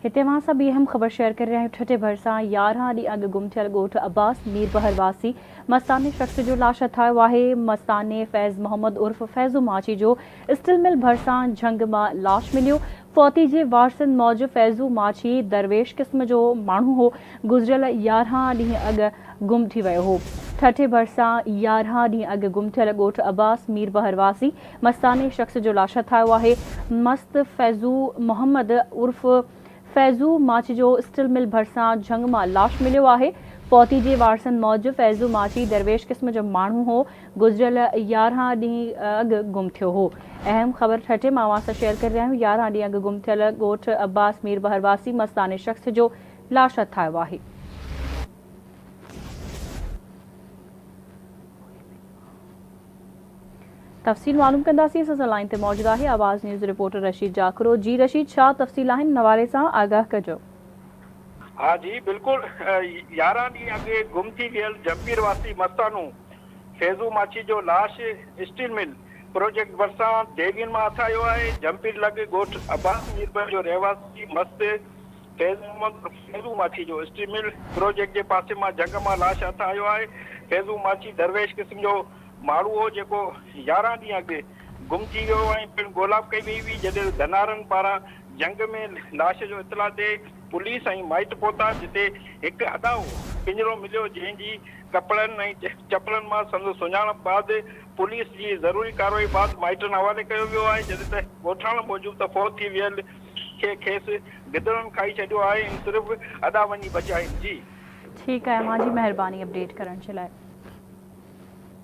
हिते मां सभु अहम ख़बर शेयर कर रहे हैं। ठठे भरिसां 11 ॾींहं अॻु गुम थियल ॻोठ अब्बास मीर बहर वासी मस्ताने शख़्स जो लाश हथायो आहे। मस्ताने फैज़ मोहम्मद उर्फ़ फैज़ू माची जो स्टील मिल भरिसां झंग मां लाश मिलियो। फौती जे वारसनि मौजूदु फैज़ू माची दरवेश क़िस्म जो माण्हू हो। गुज़िरियल 11 ॾींहं अॻु गुम थी वियो हो। ठठे भरिसां 11 ॾींहं अॻु गुम थियल ॻोठ अब्बास मीर बहर वासी मस्ताने शख़्स जो लाश हथायो आहे। मस्त फैज़ू मोहम्मद उर्फ़ फैज़ू माची जो स्टील मिल भरिसां झंग मां लाश मिलियो आहे। फौती जे वारसनि मौजूदु फैज़ू माची दरवेश क़िस्म जो माण्हू हो। गुज़िरियल 11 ॾींहं अॻु गुम थियो हो। अहम ख़बर ठठे मां सां शेयर करे रहिया आहियूं। 11 ॾींहं अॻु गुम थियल ॻोठ अब्बास मीर बहर वासी मस्ताने शख़्स जो लाश हथायो आहे। तफ़सील मालूम कंदासीं। असां लाइन ते मौजूदु आहे आवाज़ न्यूज़ रिपोर्टर रशीद जाकरो। जी रशीद, छा तफ़सील आहिनि, नवारे सां आगाह कजो। हाँ जी बिल्कुल। 11 ॾींहं अॻु गुम थी वियल जंपीर वासी मस्तानू फैज़ू माची जो लाश स्टील मिल प्रोजेक्ट भरिसां देवियुनि मां हथायो आहे। जंपीर लॻ ॻोठ अब्बास मीर जो रहवासी मस्त फैज़ू माची जो स्टील मिल प्रोजेक्ट जे पासे मां जंग मां लाश हथायो आहे। फैज़ू माची दरवेश क़िस्म जो माण्हू हो जेको 11 ॾींहं अॻु गुम थी वियो ऐं पिणु ॻोल्हा कई वई हुई। जॾहिं धनारनि पारां जंग में लाश जो इतला ते पुलिस ऐं माइट पहुता, जिते हिकु अदाओ पिंजरो मिलियो जंहिंजी कपिड़नि ऐं चपलनि मां संदसि सुञाणप बाद पुलिस जी ज़रूरी कार्रवाई बाद माइटनि हवाले कयो वियो आहे। जॾहिं त ॻोठाणो मौजूदु त फौत थी वियल खे खेसि गिदड़नि खाई छॾियो आहे ऐं सिर्फ़ु अदा वञी बचाइनि। जी ठीकु आहे, मां जी महिरबानी अपडेट करण जे लाइ।